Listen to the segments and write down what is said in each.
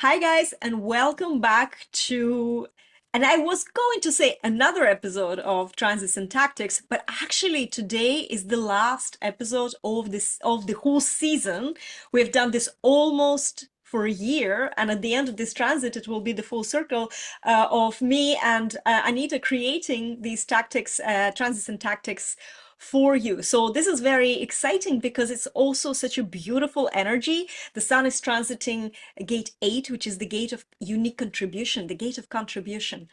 Hi, guys, and welcome back to, and I was going to say another episode of Transits and Tactics, but actually today is the last episode of the whole season. We've done this almost for a year, and at the end of this transit, it will be the full circle of me and Anita creating these tactics, transits and tactics for you. So this is very exciting because it's also such a beautiful energy. The sun is transiting gate 8, which is the gate of unique contribution, the gate of contribution.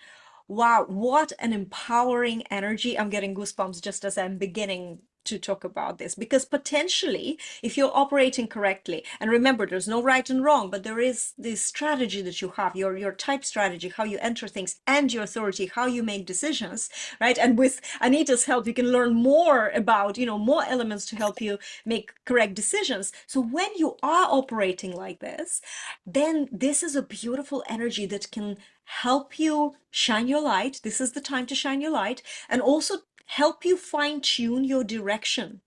Wow, what an empowering energy. I'm getting goosebumps just as I'm beginning to talk about this because potentially, if you're operating correctly, and remember, there's no right and wrong, but there is this strategy that you have, your type strategy, how you enter things, and your authority, how you make decisions, right? And with Anita's help, you can learn more about, more elements to help you make correct decisions. So when you are operating like this, then this is a beautiful energy that can help you shine your light. This is the time to shine your light and also help you fine tune your direction.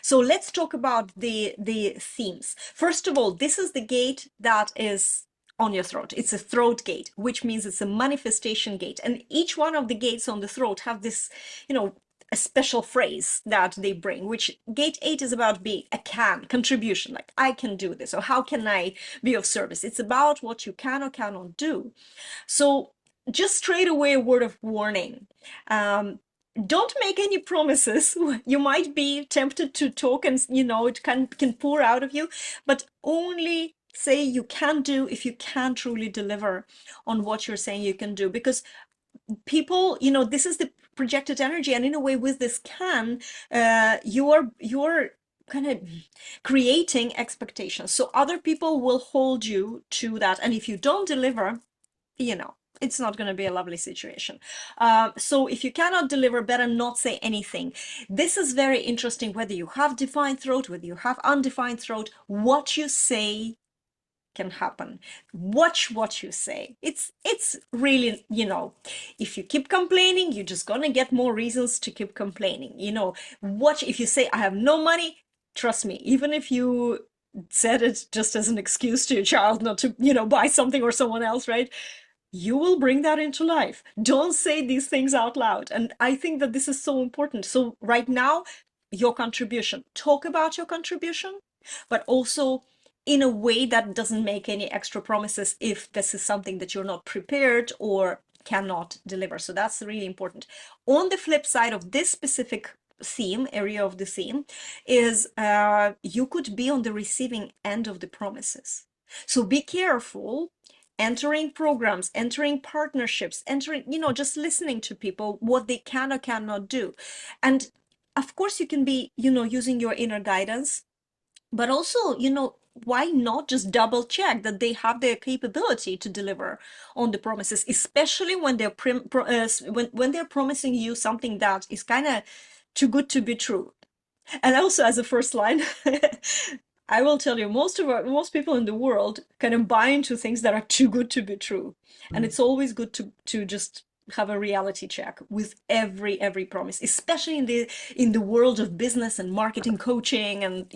So let's talk about the themes. First of all, this is the gate that is on your throat. It's a throat gate, which means it's a manifestation gate. And each one of the gates on the throat have this, a special phrase that they bring, which gate 8 is about being a contribution, like I can do this, or how can I be of service? It's about what you can or cannot do. So just straight away, a word of warning. Don't make any promises. You might be tempted to talk and it can pour out of you, but only say you can do if you can truly deliver on what you're saying you can do. Because people, this is the projected energy, and in a way with this you're kind of creating expectations. So other people will hold you to that. And if you don't deliver, it's not going to be a lovely situation. So if you cannot deliver, better not say anything. This is very interesting, whether you have defined throat, whether you have undefined throat, what you say can happen. Watch what you say. It's really, if you keep complaining, you're just going to get more reasons to keep complaining. Watch if you say, I have no money, trust me, even if you said it just as an excuse to your child not to, buy something or someone else, right? You will bring that into life. Don't say these things out loud. And I think that this is so important. So right now, your contribution, talk about your contribution, but also in a way that doesn't make any extra promises if this is something that you're not prepared or cannot deliver. So that's really important. On the flip side of this specific area of the theme, is you could be on the receiving end of the promises. So be careful entering programs, entering partnerships, just listening to people, what they can or cannot do. And of course, you can be, using your inner guidance, but also, why not just double check that they have the capability to deliver on the promises, especially when when they're promising you something that is kind of too good to be true. And also, as a first line, I will tell you, most people in the world kind of buy into things that are too good to be true, and it's always good to just have a reality check with every promise, especially in the world of business and marketing coaching, and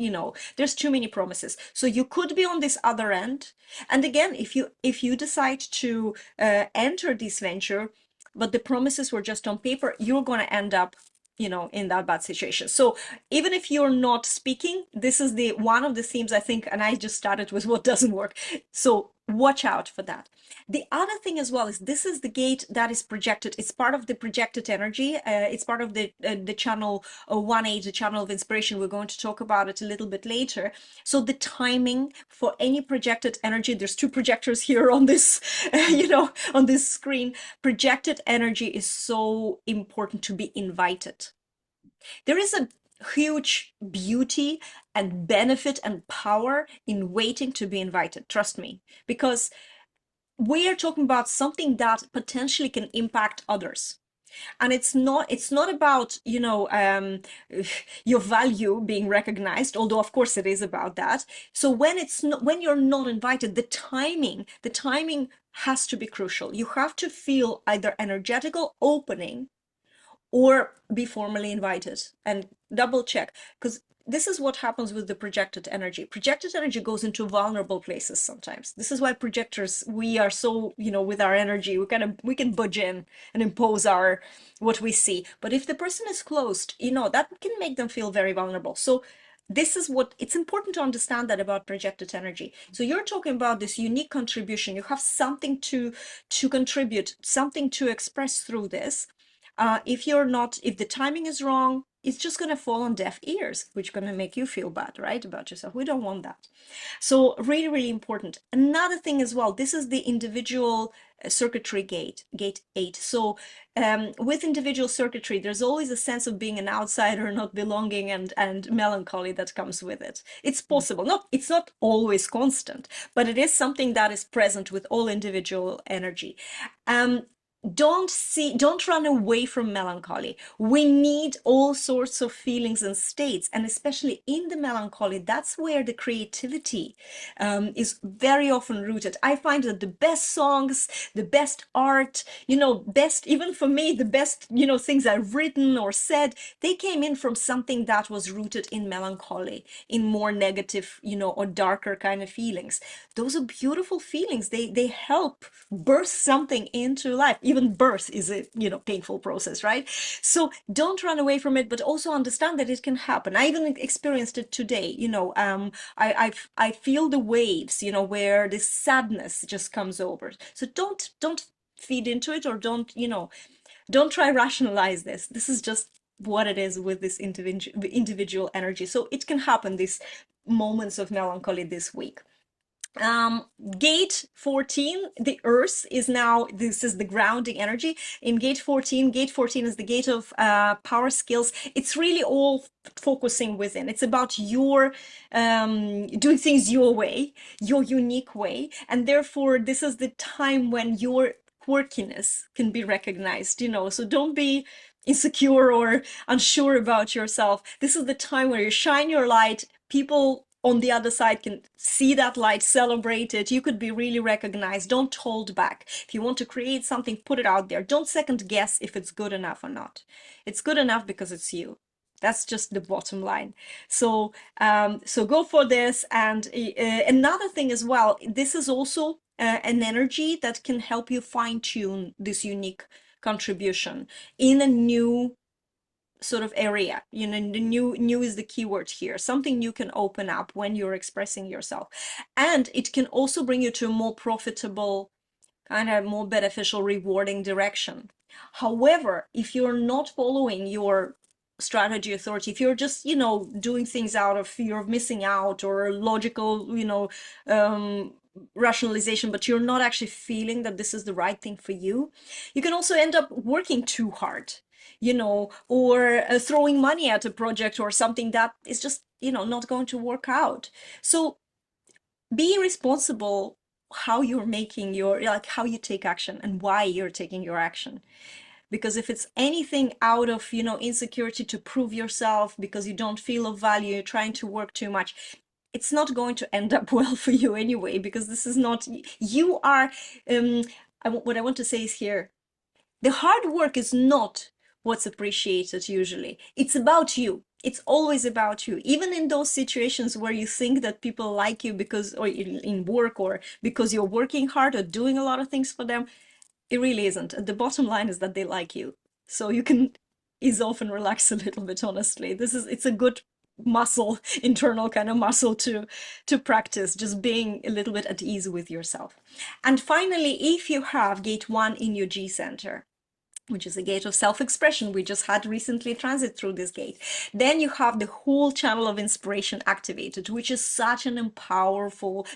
there's too many promises. So you could be on this other end, and again, if you decide to enter this venture, but the promises were just on paper, you're going to end up in that bad situation. So even if you're not speaking, this is the one of the themes, I think, and I just started with what doesn't work. So watch out for that. The other thing as well is this is the gate that is projected. It's part of the projected energy. It's part of the channel 1A, the channel of inspiration. We're going to talk about it a little bit later. So the timing for any projected energy, there's two projectors here on this, on this screen. Projected energy is so important to be invited. There is a huge beauty and benefit and power in waiting to be invited. Trust me, because we are talking about something that potentially can impact others. And it's not about your value being recognized, although of course it is about that. So when you're not invited, the timing has to be crucial. You have to feel either energetical opening or be formally invited, and double check, because this is what happens with the projected energy. Projected energy goes into vulnerable places sometimes. This is why projectors, we are so, with our energy, we can budge in and impose our what we see. But if the person is closed, that can make them feel very vulnerable. So this is what it's important to understand that about projected energy. So you're talking about this unique contribution. You have something to contribute, something to express through this. If the timing is wrong, it's just going to fall on deaf ears, which is going to make you feel bad, right, about yourself. We don't want that. So really, really important. Another thing as well, this is the individual circuitry gate 8. So with individual circuitry, there's always a sense of being an outsider, not belonging, and melancholy that comes with it. It's possible. It's not always constant, but it is something that is present with all individual energy. Don't run away from melancholy. We need all sorts of feelings and states, and especially in the melancholy, that's where the creativity is very often rooted. I find that the best songs, the best art, best, even for me, the best, things I've written or said, they came in from something that was rooted in melancholy, in more negative, or darker kind of feelings. Those are beautiful feelings. They help birth something into life. Even birth is a painful process, right? So don't run away from it, but also understand that it can happen. I even experienced it today. I feel the waves, where this sadness just comes over. So don't feed into it, or don't try rationalize this. This is just what it is with this individual energy. So it can happen, these moments of melancholy this week. um Gate 14, the earth is now, this is the grounding energy in gate 14. Gate 14 is the gate of power skills. It's really all focusing within. It's about your doing things your way, your unique way, and therefore this is the time when your quirkiness can be recognized. So don't be insecure or unsure about yourself. This is the time where you shine your light. People on the other side can see that light, celebrate it. You could be really recognized. Don't hold back. If you want to create something, put it out there. Don't second guess if it's good enough or not. It's good enough because it's you. That's just the bottom line. So go for this. And another thing as well, this is also an energy that can help you fine tune this unique contribution in a new sort of area. The new is the keyword here. Something new can open up when you're expressing yourself, and it can also bring you to a more profitable, kind of more beneficial, rewarding direction. However, if you're not following your strategy authority, if you're just doing things out of fear of missing out or logical rationalization, but you're not actually feeling that this is the right thing for you, you can also end up working too hard, or throwing money at a project or something that is just not going to work out. So be responsible how you're making your, like, how you take action and why you're taking your action. Because if it's anything out of insecurity to prove yourself, because you don't feel of value, you're trying to work too much, it's not going to end up well for you anyway, because this is not, you are what I want to say is here, the hard work is not what's appreciated usually. It's about you. It's always about you. Even in those situations where you think that people like you because, or in work, or because you're working hard or doing a lot of things for them, it really isn't. The bottom line is that they like you. So you can ease off and relax a little bit, honestly. It's a good muscle, internal kind of muscle to practice, just being a little bit at ease with yourself. And finally, if you have gate 1 in your G center, which is a gate of self-expression, we just had recently transit through this gate, then you have the whole channel of inspiration activated, which is such an empowering,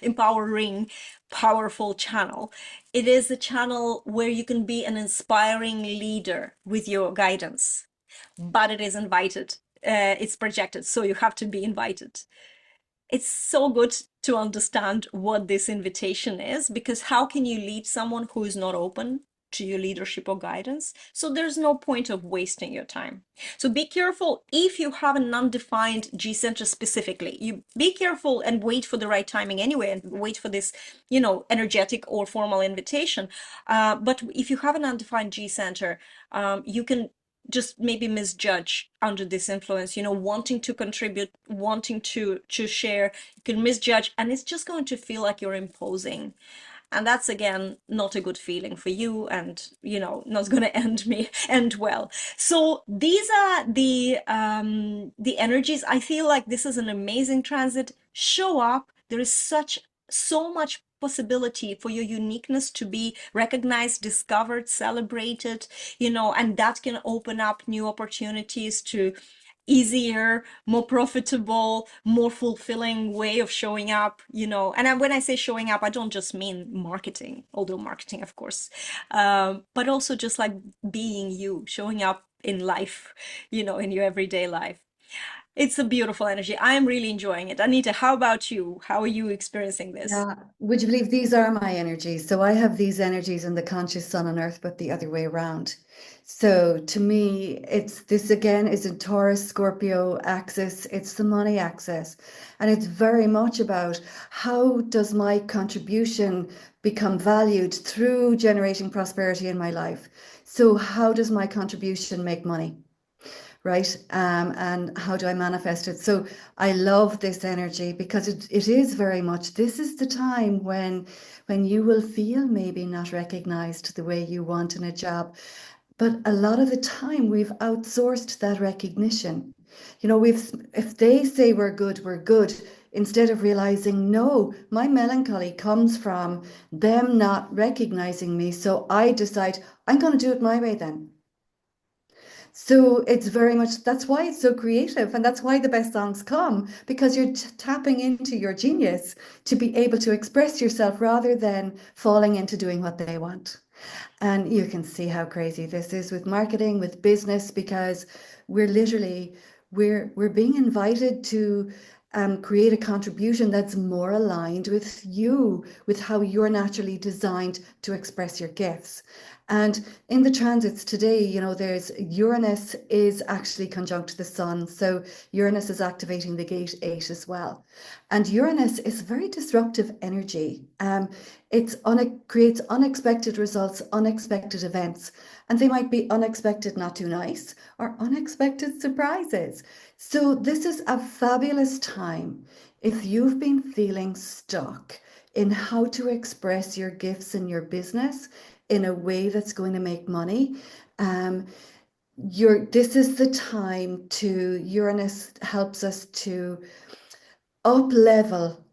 powerful channel. It is a channel where you can be an inspiring leader with your guidance, but it is invited. It's projected, so you have to be invited. It's so good to understand what this invitation is, because how can you lead someone who is not open to your leadership or guidance? So there's no point of wasting your time. So be careful if you have an undefined G center specifically. You be careful and wait for the right timing anyway, and wait for this, energetic or formal invitation. But if you have an undefined G center, you can just maybe misjudge under this influence, wanting to contribute, wanting to share. You can misjudge, and it's just going to feel like you're imposing. And that's again not a good feeling for you, and not going to end well. So these are the energies. I feel like this is an amazing transit. Show up. There is so much possibility for your uniqueness to be recognized, discovered, celebrated, and that can open up new opportunities to easier, more profitable, more fulfilling way of showing up, when I say showing up, I don't just mean marketing, although marketing, of course, but also just like being you, showing up in life, in your everyday life. It's a beautiful energy. I'm really enjoying it. Anita, how about you? How are you experiencing this? Yeah, would you believe these are my energies? So I have these energies in the conscious sun on earth, but the other way around. So to me, it's this again is a Taurus Scorpio axis. It's the money axis. And it's very much about how does my contribution become valued through generating prosperity in my life? So how does my contribution make money? Right? And how do I manifest it? So I love this energy because it is very much, this is the time when you will feel maybe not recognized the way you want in a job. But a lot of the time we've outsourced that recognition. If they say we're good, we're good, instead of realizing, no, my melancholy comes from them not recognizing me. So I decide I'm going to do it my way then. So it's very much, that's why it's so creative, and that's why the best songs come, because you're tapping into your genius to be able to express yourself rather than falling into doing what they want. And you can see how crazy this is with marketing, with business, because we're literally we're being invited to create a contribution that's more aligned with you, with how you're naturally designed to express your gifts. And in the transits today, there's Uranus is actually conjunct the sun. So Uranus is activating the gate 8 as well. And Uranus is very disruptive energy. Creates unexpected results, unexpected events, and they might be unexpected, not too nice, or unexpected surprises. So this is a fabulous time if you've been feeling stuck in how to express your gifts in your business in a way that's going to make money. Um, this is the time to Uranus helps us to up level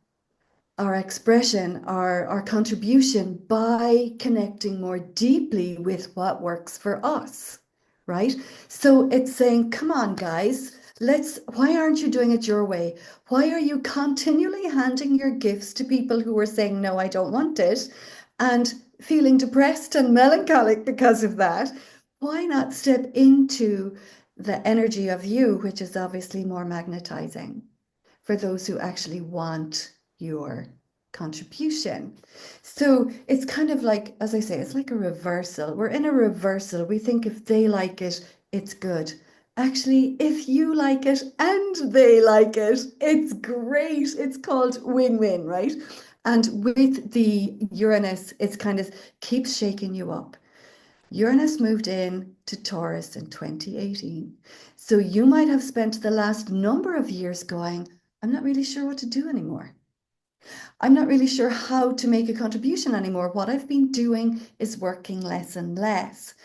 our expression, our contribution by connecting more deeply with what works for us, right? So it's saying, come on, guys, why aren't you doing it your way? Why are you continually handing your gifts to people who are saying, no, I don't want it, and feeling depressed and melancholic because of that? Why not step into the energy of you, which is obviously more magnetizing for those who actually want your contribution? So it's kind of like, as I say, it's like a reversal. We're in a reversal. We think if they like it, it's good. Actually, if you like it and they like it, it's great. It's called win-win, right? And with the Uranus, it's kind of keeps shaking you up. Uranus moved in to Taurus in 2018. So you might have spent the last number of years going, I'm not really sure what to do anymore. I'm not really sure how to make a contribution anymore. What I've been doing is working less and less.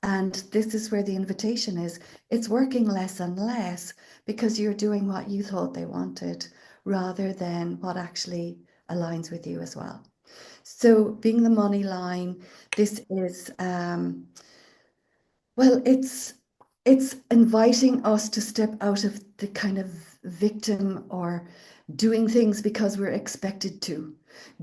And this is where the invitation is. It's working less and less because you're doing what you thought they wanted rather than what actually aligns with you as well. So being the money line, this is well, it's inviting us to step out of the kind of victim or doing things because we're expected to,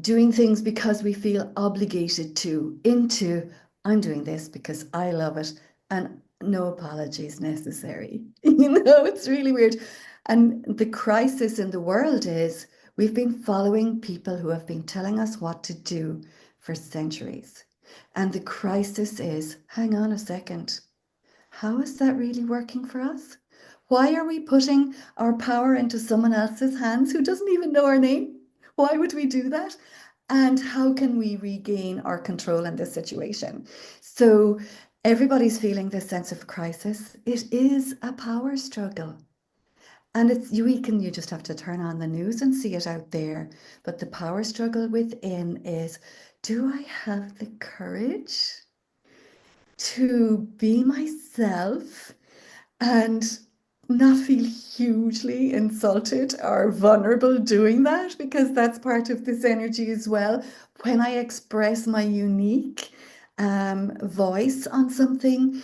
doing things because we feel obligated to, into I'm doing this because I love it and no apologies necessary. It's really weird. And the crisis in the world is we've been following people who have been telling us what to do for centuries. And the crisis is, hang on a second, how is that really working for us? Why are we putting our power into someone else's hands who doesn't even know our name? Why would we do that? And how can we regain our control in this situation? So Everybody's feeling this sense of crisis. It is a power struggle. And it's you just have to turn on the news and see it out there. But the power struggle within is, do I have the courage to be myself and not feel hugely insulted or vulnerable doing that? Because that's part of this energy as well. When I express my unique voice on something,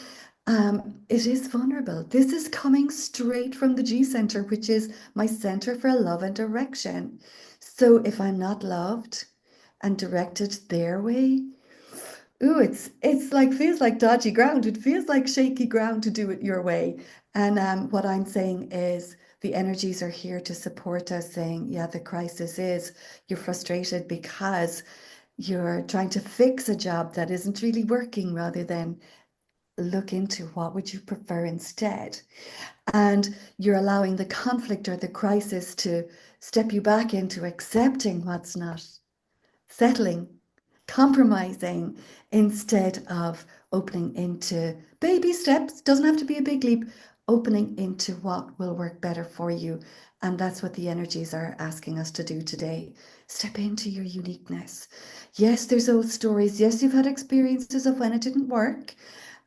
it is vulnerable. This is coming straight from the G center, which is my center for love and direction. So if I'm not loved and directed their way, ooh, it's like feels like dodgy ground. It feels like shaky ground to do it your way. And what I'm saying is the energies are here to support us, saying, yeah, the crisis is you're frustrated because you're trying to fix a job that isn't really working rather than look into what would you prefer instead. And you're allowing the conflict or the crisis to step you back into accepting what's not, settling, compromising, instead of opening into baby steps. Doesn't have to be a big leap, opening into what will work better for you. And that's what the energies are asking us to do today. Step into your uniqueness. Yes, there's old stories. Yes, you've had experiences of when it didn't work,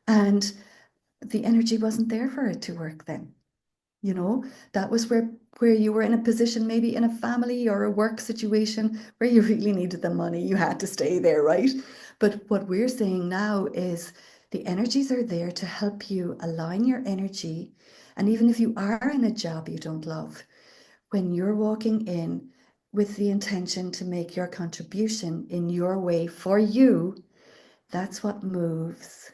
and the energy wasn't there for it to work then. You know, that was where you were in a position, maybe in a family or a work situation where you really needed the money. You had to stay there, right? But what we're saying now is the energies are there to help you align your energy. And even if you are in a job you don't love, when you're walking in with the intention to make your contribution in your way for you, that's what moves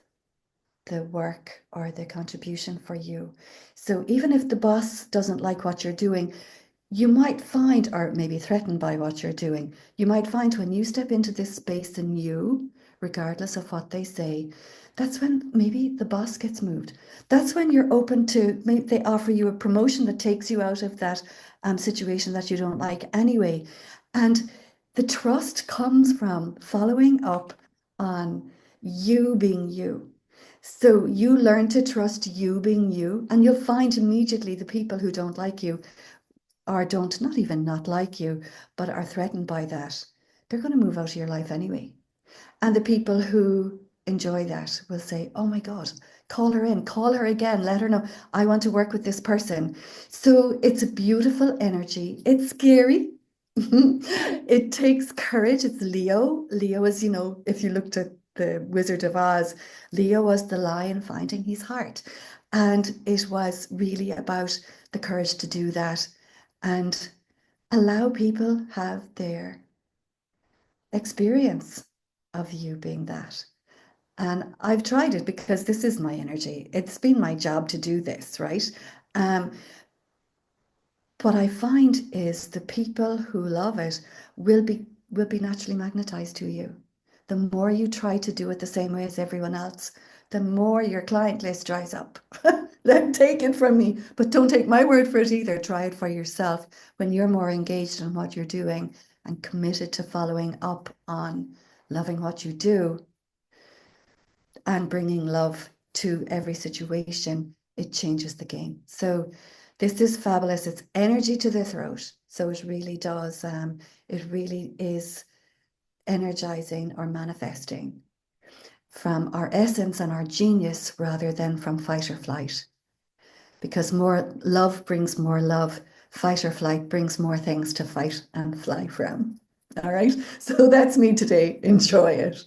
the work or the contribution for you. So even if the boss doesn't like what you're doing, you might find, or maybe threatened by what you're doing, you might find when you step into this space in you, regardless of what they say, that's when maybe the boss gets moved. That's when you're open to, maybe they offer you a promotion that takes you out of that situation that you don't like anyway. And the trust comes from following up on you being you. So you learn to trust you being you, and you'll find immediately the people who don't like you or don't, not even not like you, but are threatened by that, they're going to move out of your life anyway. And the people who enjoy that will say, oh my God, call her in, call her again, let her know, I want to work with this person. So it's a beautiful energy. It's scary. It takes courage. It's Leo. Leo is, if you looked at the Wizard of Oz, Leo was the lion finding his heart. And it was really about the courage to do that and allow people have their experience of you being that. And I've tried it because this is my energy. It's been my job to do this, right? Um, what I find is the people who love it will be naturally magnetized to you. The more you try to do it the same way as everyone else, the more your client list dries up. Then take it from me, but don't take my word for it either. Try it for yourself when you're more engaged in what you're doing and committed to following up on loving what you do and bringing love to every situation, it changes the game. So this is fabulous. It's energy to the throat. So it really does, it really is energizing or manifesting from our essence and our genius rather than from fight or flight. Because more love brings more love. Fight or flight brings more things to fight and fly from. All right. So that's me today. Enjoy it.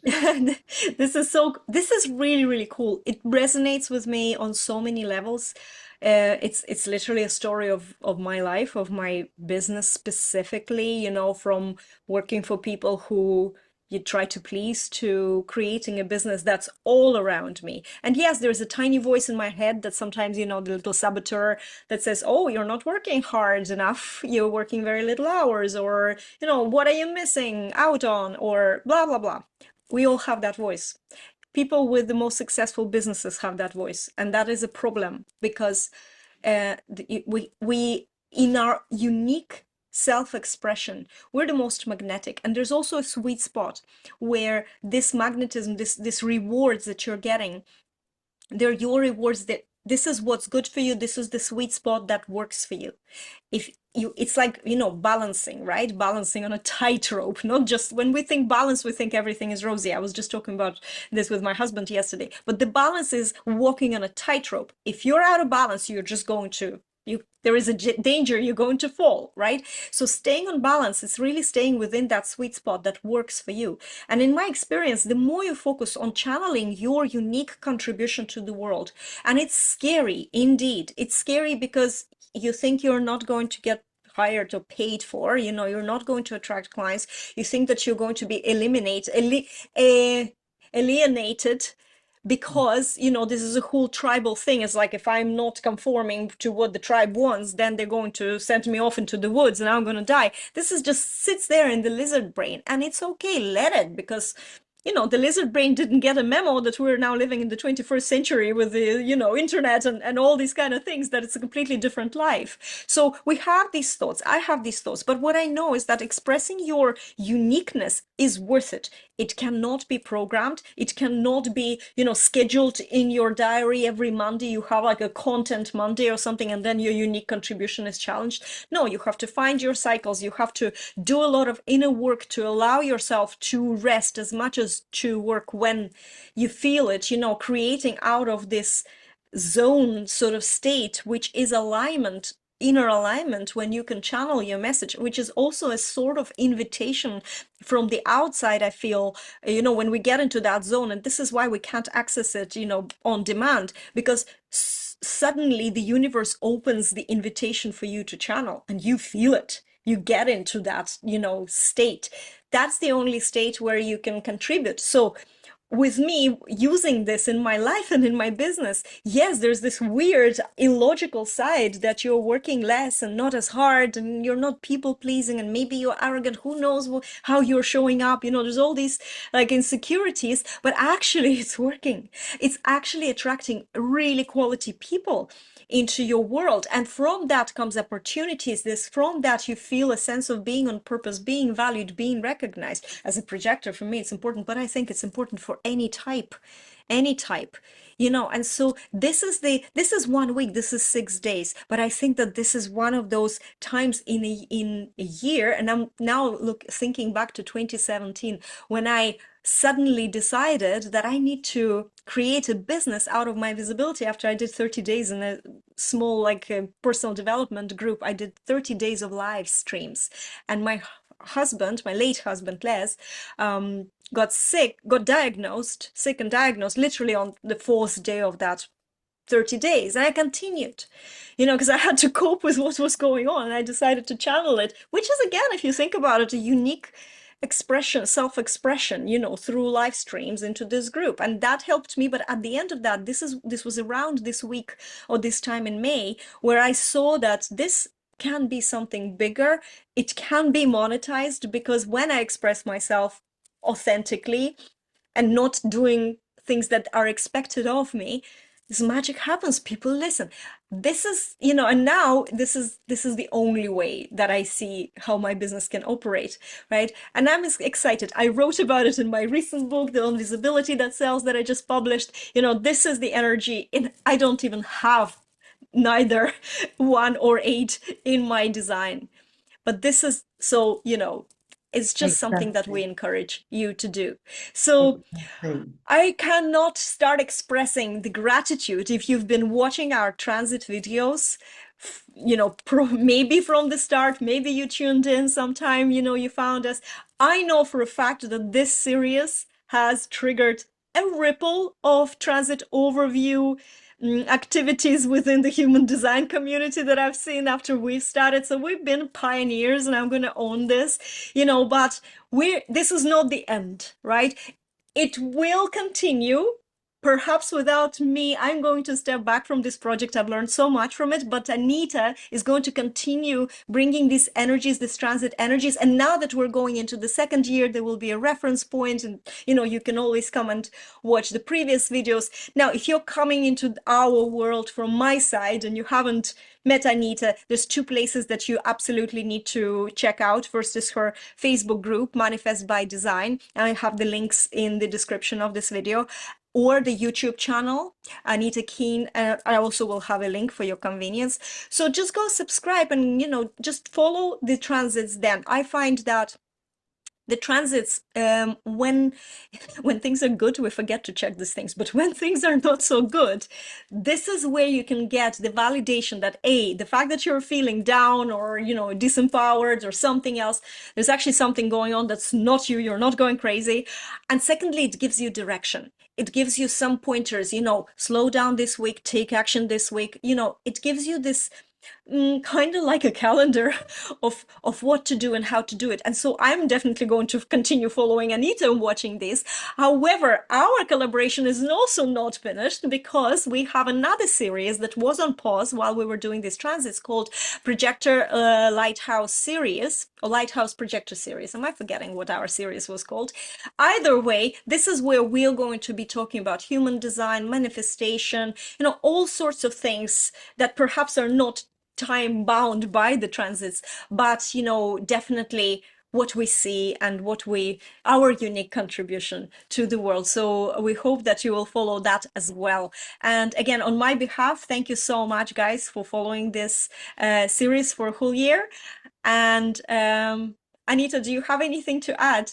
This is really, really cool. It resonates with me on so many levels. It's literally a story of my life, of my business specifically, from working for people who you try to please to creating a business that's all around me. And yes, there's a tiny voice in my head that sometimes, the little saboteur that says, "Oh, you're not working hard enough. You're working very little hours," or, "What are you missing out on?" or blah, blah, blah. We all have that voice. People with the most successful businesses have that voice, and that is a problem because we in our unique self-expression, we're the most magnetic, and there's also a sweet spot where this magnetism, this rewards that you're getting, They're your rewards. That this is what's good for you. This is the sweet spot that works for you. If you, it's like, balancing, right? Balancing on a tightrope. Not just when we think balance, we think everything is rosy. I was just talking about this with my husband yesterday. But the balance is walking on a tightrope. If you're out of balance, you're just going to, there is a danger you're going to fall, right? So staying on balance is really staying within that sweet spot that works for you. And in my experience, the more you focus on channeling your unique contribution to the world, and it's scary indeed. It's scary because you think you're not going to get hired or paid for, you're not going to attract clients. You think that you're going to be alienated because this is a whole tribal thing. It's like, if I'm not conforming to what the tribe wants, then they're going to send me off into the woods and I'm going to die. This is just sits there in the lizard brain, and it's okay, let it, because the lizard brain didn't get a memo that we're now living in the 21st century with the, internet and all these kind of things, that it's a completely different life. So we have these thoughts. I have these thoughts. But what I know is that expressing your uniqueness is worth it. It cannot be programmed. It cannot be, scheduled in your diary every Monday. You have like a content Monday or something, and then your unique contribution is challenged. No, you have to find your cycles. You have to do a lot of inner work to allow yourself to rest as much as to work when you feel it, creating out of this zone sort of state, which is alignment, inner alignment, when you can channel your message, which is also a sort of invitation from the outside. I feel, when we get into that zone, and this is why we can't access it, on demand, because suddenly the universe opens the invitation for you to channel, and you feel it. You get into that, state. That's the only state where you can contribute. So with me using this in my life and in my business, yes, there's this weird illogical side that you're working less and not as hard, and you're not people pleasing, and maybe you're arrogant. Who knows how you're showing up? There's all these like insecurities, but actually it's working. It's actually attracting really quality people into your world, and from that comes opportunities. From that you feel a sense of being on purpose, being valued, being recognized. As a projector, for me it's important, but I think it's important for any type, and so this is 1 week, this is 6 days, but I think that this is one of those times in a year. And I'm now thinking back to 2017, when I suddenly decided that I need to create a business out of my visibility. After I did 30 days in a small, like, personal development group, I did 30 days of live streams, and my late husband Les, got sick, sick and diagnosed literally on the fourth day of that 30 days. And I continued, because I had to cope with what was going on. And I decided to channel it, which is, again, if you think about it, a unique expression, self-expression, through live streams into this group. And that helped me. But at the end of that, this was around this week or this time in May, where I saw that this can be something bigger. It can be monetized, because when I express myself authentically and not doing things that are expected of me, this magic happens. People listen. This is, and now this is the only way that I see how my business can operate, right? And I'm excited. I wrote about it in my recent book, The Invisibility That Sells, that I just published. This is the energy I don't even have neither 1 or 8 in my design. But this is so, it's just something that we Exactly. encourage you to do. So Exactly. I cannot start expressing the gratitude. If you've been watching our transit videos, maybe from the start, maybe you tuned in sometime, you found us. I know for a fact that this series has triggered a ripple of transit overview activities within the human design community that I've seen after we've started. So we've been pioneers, and I'm going to own this, but this is not the end, right? It will continue. Perhaps without me, I'm going to step back from this project. I've learned so much from it, but Anita is going to continue bringing these energies, these transit energies. And now that we're going into the second year, there will be a reference point, and you can always come and watch the previous videos. Now, if you're coming into our world from my side and you haven't met Anita, there's 2 places that you absolutely need to check out. First is her Facebook group, Manifest by Design. I have the links in the description of this video. or the YouTube channel, Anita Keen. I also will have a link for your convenience. So just go subscribe and, just follow the transits then. I find that the transits, when things are good, we forget to check these things. But when things are not so good, this is where you can get the validation that the fact that you're feeling down or, disempowered or something else, there's actually something going on that's not you. You're not going crazy. And secondly, it gives you direction. It gives you some pointers, slow down this week, take action this week. It gives you this kind of like a calendar of what to do and how to do it. And so I'm definitely going to continue following Anita and watching this. However, our collaboration is also not finished because we have another series that was on pause while we were doing this transits called Projector Lighthouse Series, or Lighthouse Projector Series. Am I forgetting what our series was called? Either way, this is where we're going to be talking about human design, manifestation, all sorts of things that perhaps are not time bound by the transits, but definitely what we see and our unique contribution to the world. So we hope that you will follow that as well. And again, on my behalf, thank you so much, guys, for following this series for a whole year. And Anita, do you have anything to add?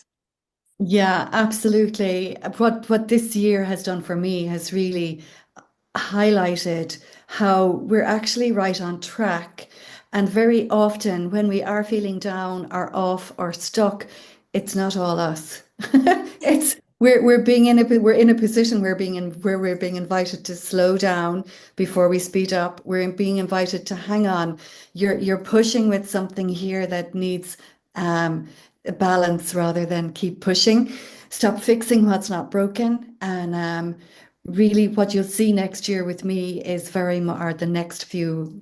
Yeah, absolutely. What this year has done for me has really highlighted how we're actually right on track. And very often, when we are feeling down or off or stuck, it's not all us. It's we're in a position where we're being invited to slow down before we speed up. We're being invited to hang on. You're pushing with something here that needs a balance rather than keep pushing. Stop fixing what's not broken, and really what you'll see next year with me is very much, or the next few,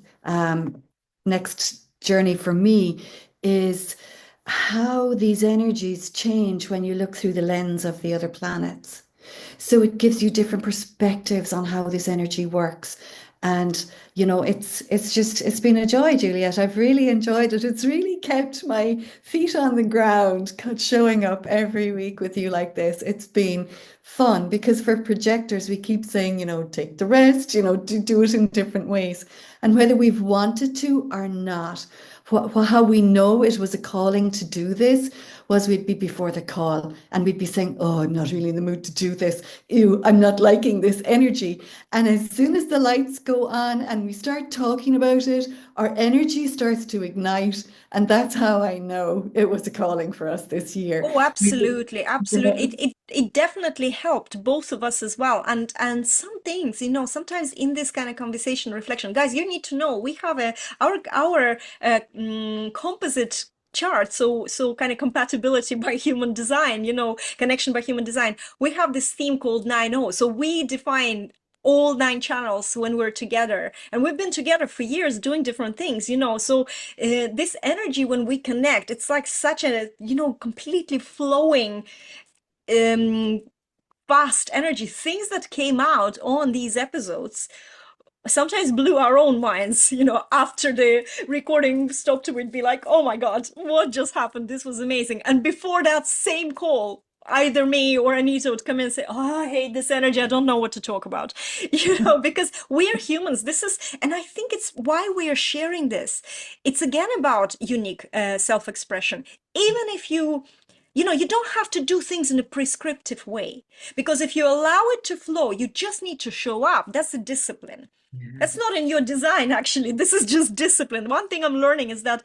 next journey for me is how these energies change when you look through the lens of the other planets. So it gives you different perspectives on how this energy works. And it's been a joy, Juliet. I've really enjoyed it. It's really kept my feet on the ground, showing up every week with you like this. It's been fun because for projectors, we keep saying, take the rest, do it in different ways. And whether we've wanted to or not, how we know it was a calling to do this was we'd be before the call and we'd be saying, oh, I'm not really in the mood to do this. Ew, I'm not liking this energy. And as soon as the lights go on and we start talking about it, our energy starts to ignite. And that's how I know it was a calling for us this year. Oh, We- absolutely, absolutely. It definitely helped both of us as well. And some things, sometimes in this kind of conversation reflection, guys, you need to know we have our composite chart, so kind of compatibility by human design, connection by human design. We have this theme called 9-0. So we define all 9 channels when we're together, and we've been together for years doing different things, so this energy, when we connect, it's like such a completely flowing, um fast energy. Things that came out on these episodes sometimes blew our own minds. After the recording stopped, we'd be like, oh my God, what just happened? This was amazing. And before that same call, either me or Anita would come in and say, oh, I hate this energy. I don't know what to talk about. Because we are humans. And I think it's why we are sharing this. It's again about unique self-expression. Even if you don't have to do things in a prescriptive way, because if you allow it to flow, you just need to show up. That's a discipline. That's not in your design, actually. This is just discipline. One thing I'm learning is that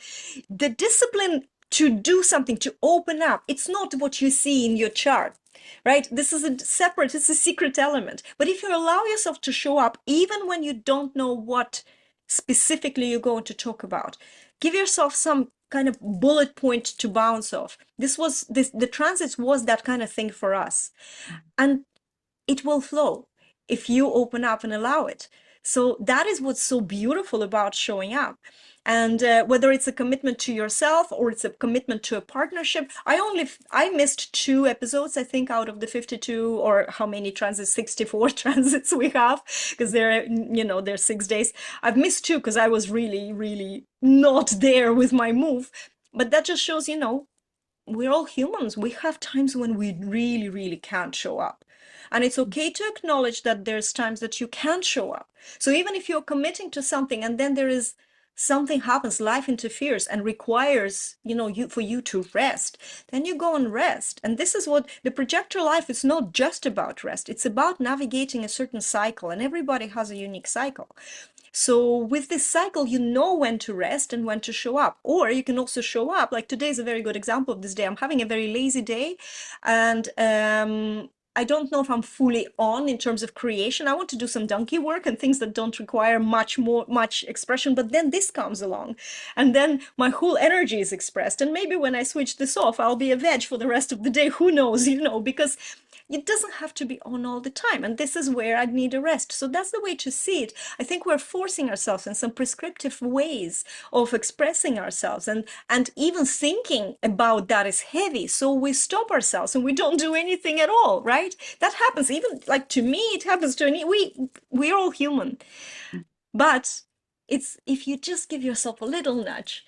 the discipline to do something, to open up, it's not what you see in your chart, right? This is it's a secret element. But if you allow yourself to show up, even when you don't know what specifically you're going to talk about, give yourself some kind of bullet point to bounce off. The transits was that kind of thing for us. And it will flow if you open up and allow it. So that is what's so beautiful about showing up. And whether it's a commitment to yourself or it's a commitment to a partnership, I missed 2 episodes, I think, out of the 52, or how many transits, 64 transits we have, because they're 6 days. I've missed 2 because I was really, really not there with my move. But that just shows, we're all humans. We have times when we really, really can't show up. And it's okay to acknowledge that there's times that you can't show up. So even if you're committing to something and then there is something happens, life interferes and requires, you for you to rest, then you go and rest. And this is what the projector life is not just about rest. It's about navigating a certain cycle, and everybody has a unique cycle. So with this cycle, you know when to rest and when to show up. Or you can also show up. Like today is a very good example of this day. I'm having a very lazy day, and I don't know if I'm fully on in terms of creation. I want to do some donkey work and things that don't require much expression. But then this comes along, and then my whole energy is expressed. And maybe when I switch this off, I'll be a veg for the rest of the day. Who knows? Because it doesn't have to be on all the time. And this is where I need a rest. So that's the way to see it. I think we're forcing ourselves in some prescriptive ways of expressing ourselves. And even thinking about that is heavy. So we stop ourselves and we don't do anything at all, right? That happens. Even like to me, it happens to me. We're all human. But it's if you just give yourself a little nudge,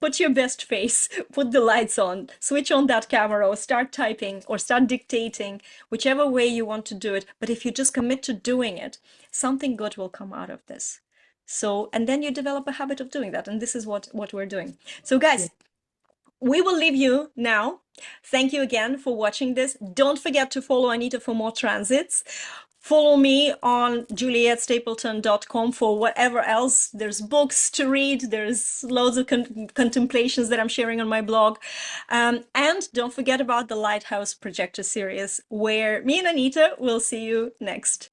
put your best face, put the lights on, switch on that camera, or start typing or start dictating, whichever way you want to do it. But if you just commit to doing it, something good will come out of this. So, and then you develop a habit of doing that. And this is what we're doing. So guys, we will leave you now. Thank you again for watching this. Don't forget to follow Anita for more transits. Follow me on julietstapleton.com for whatever else. There's books to read. There's loads of contemplations that I'm sharing on my blog. And don't forget about the Lighthouse Projector series, where me and Anita will see you next.